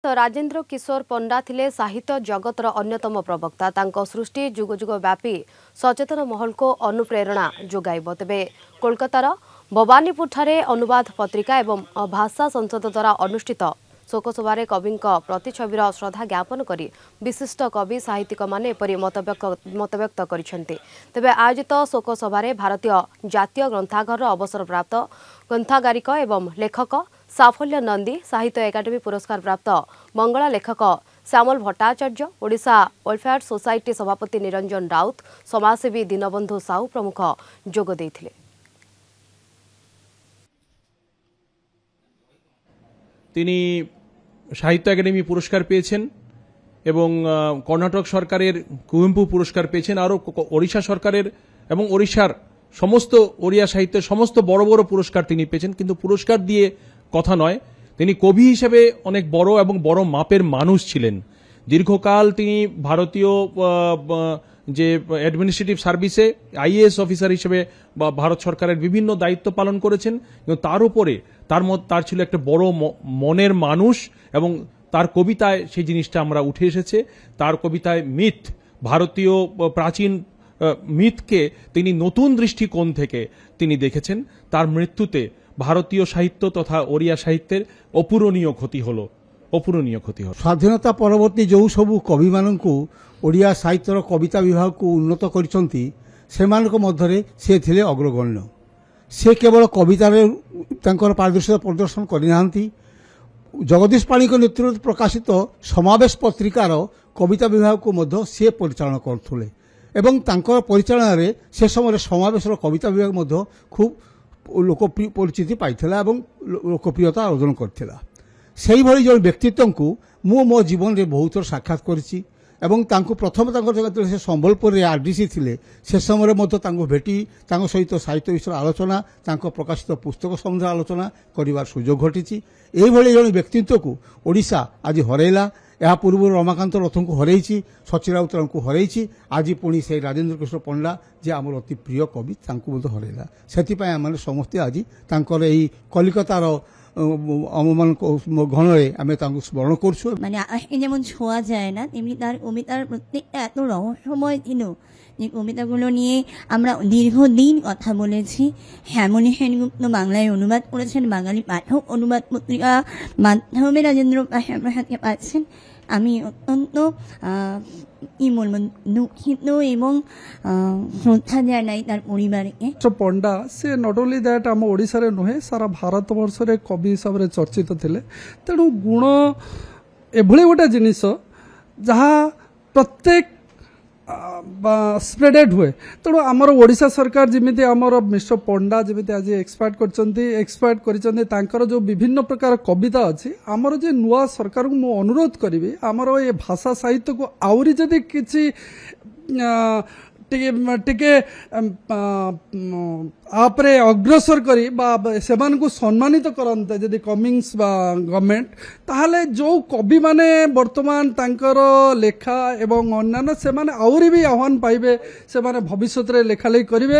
राजेन्द्र किशोर पंडा थिले साहित्य जगतर अन्यतम प्रवक्ता। तांको सृष्टि जुग जुग व्यापी सचेतन महल को अनुप्रेरणा जोगाइब। तेबे कोलकातार भवानीपुर ठारे अनुवाद पत्रिका एवं भाषा संसद द्वारा अनुष्ठित शोकसभारे कवि प्रतिछविर श्रद्धा ज्ञापन करी विशिष्ट कवि साहित्यिक माने एपरि मतव्यक्त करिसेंते। तेबे आयोजित शोकसभारे भारतीय जातीय ग्रंथागार अवसरप्राप्त ग्रंथागारिक एवं लेखक साफल्य नंदी, साहित्य एकाडेमी पुरस्कार प्राप्त मंगला लेखक श्यामल भट्टाचार्य, ओडिशा वेलफेयर सोसाइटी सभापति निरंजन राउत, समाजसेवी दीनबंधु साहू प्रमुख जोग देथिले। তিনি সাহিত্য একাডেমি পুরস্কার পেয়েছেন এবং কর্ণাটক সরকারের কুয়েম্পু পুরস্কার পেয়েছেন, আরও ওড়িশা সরকারের এবং ওড়িশার সমস্ত ওড়িয়া সাহিত্যের সমস্ত বড় বড় পুরস্কার তিনি পেয়েছেন। কিন্তু পুরস্কার দিয়ে কথা নয়, তিনি কবি হিসেবে অনেক বড় এবং বড় মাপের মানুষ ছিলেন। দীর্ঘকাল তিনি ভারতীয় যে অ্যাডমিনিস্ট্রেটিভ সার্ভিসে আইএএস অফিসার হিসেবে ভারত সরকারের বিভিন্ন দায়িত্ব পালন করেছেন। কিন্তু তার উপরে তার ছিল একটা বড় মনের মানুষ এবং তার কবিতায় সেই জিনিসটা আমরা উঠে এসেছে। তার কবিতায় মিথ, ভারতীয় প্রাচীন মিথকে তিনি নতুন দৃষ্টিকোণ থেকে তিনি দেখেছেন। তার মৃত্যুতে ভারতীয় সাহিত্য তথা ওড়িয়া সাহিত্যের অপূরণীয় ক্ষতি হলো। স্বাধীনতা পরবর্তী যে সবু কবি মানকু ওড়িয়া সাহিত্যর কবিতা বিভাগକୁ উন্নত କରିଛନ୍ତି ସେମାନଙ୍କ ମଧ୍ୟରେ ସେ ଥିଲେ ଅଗ୍ରଗଣ୍ୟ। ସେ କେବଳ କବିତାରେ ତାଙ୍କର ପାରଦର୍ଶିତା ପ୍ରଦର୍ଶନ କରିନାହାନ୍ତି, ଜଗଦୀଶ ପାଣିଙ୍କ ନେତୃତ୍ୱରେ ପ୍ରକାଶିତ ସମାବେଶ ପତ୍ରିକାର କବିତା ବିଭାଗକୁ ମଧ୍ୟ ସେ ପରିଚାଳନା କରୁଥିଲେ ଏବଂ ତାଙ୍କର ପରିଚାଳନାରେ ସେ ସମୟରେ ସମାବେଶର କବିତା ବିଭାଗ ମଧ୍ୟ ଖୁବ୍ ପରିଚିତି ପାଇଥିଲା ଏବଂ ଲୋକପ୍ରିୟତା ଅର୍ଜନ କରିଥିଲା। ସେଇଭଳି ଜଣେ ବ୍ୟକ୍ତିତ୍ୱଙ୍କୁ ମୁଁ ମୋ ଜୀବନରେ ବହୁତ ଥର ସାକ୍ଷାତ କରିଛି ଏବଂ ତାଙ୍କୁ ପ୍ରଥମେ ତାଙ୍କର ଯେତେବେଳେ ସେ ସମ୍ବଲପୁରରେ ଆର୍ଡିସି ଥିଲେ ସେ ସମୟରେ ମଧ୍ୟ ତାଙ୍କୁ ଭେଟି ତାଙ୍କ ସହିତ ସାହିତ୍ୟ ବିଷୟରେ ଆଲୋଚନା, ତାଙ୍କ ପ୍ରକାଶିତ ପୁସ୍ତକ ସମ୍ବନ୍ଧରେ ଆଲୋଚନା କରିବାର ସୁଯୋଗ ଘଟିଛି। ଏହିଭଳି ଜଣେ ବ୍ୟକ୍ତିତ୍ୱକୁ ଓଡ଼ିଶା ଆଜି ହରାଇଲା। ଏହା ପୂର୍ବରୁ ରମାକାନ୍ତ ରଥଙ୍କୁ ହରାଇଛି, ସଚିନ ରାଉତରାୟଙ୍କୁ ହରାଇଛି, ଆଜି ପୁଣି ସେହି ରାଜେନ୍ଦ୍ର କିଶୋର ପଣ୍ଡା ଯେ ଆମର ଅତି ପ୍ରିୟ କବି ତାଙ୍କୁ ମଧ୍ୟ ହରାଇଲା। ସେଥିପାଇଁ ଆମମାନେ ସମସ୍ତେ ଆଜି ତାଙ୍କର ଏହି কলিকতার অমମାନଙ୍କ ঘনরে আমি তাকে স্মরণ করছো। মানে যেমন ছোঁয়া যায় না, তেমনি তার কবিতার প্রত্যেকটা এত রহস্যময় ছিল যে কবিতাগুলো নিয়ে আমরা দীর্ঘদিন কথা বলেছি। হেমনী সেনগুপ্ত বাংলায় অনুবাদ করেছেন, বাঙালি পাঠক অনুবাদ পত্রিকা মাধ্যমে রাজেন্দ্র প্রসাদকে পাচ্ছেন। আমি অত্যন্ত দুঃখিত এবং শ্রদ্ধা জানাই তার পরিবারকে। পণ্ডা সে নট ওনলি দ্যাট আম ওড়িশার নুহে সারা ভারত বর্ষরে কবি হিসাবে চর্চিত লে। তেণু গুণ এভাবে গোটে জিনিস যা প্রত্যেক স্প্রেডেড हुए। तेणु आमर ओडिशा सरकार जमी आमर मिस्टर पंडा जमी आज एक्सपायर्ड कर जो विभिन्न प्रकार कविता अच्छी आमर जो नुआ सरकार को मु अनुरोध करी आमर ये भाषा साहित्य को आउरी जदि किछि टिके आपरे अग्रसर करी सेमान को सम्मानित करते जदि कमिंग्स गवर्नमेंट, ताहले जो कवि माने वर्तमान तांकर लेखा एवं अन्यान्य से माने आउरी भी आह्वान पाइबे, से माने भविष्य रे लेखा लेखि करिवे।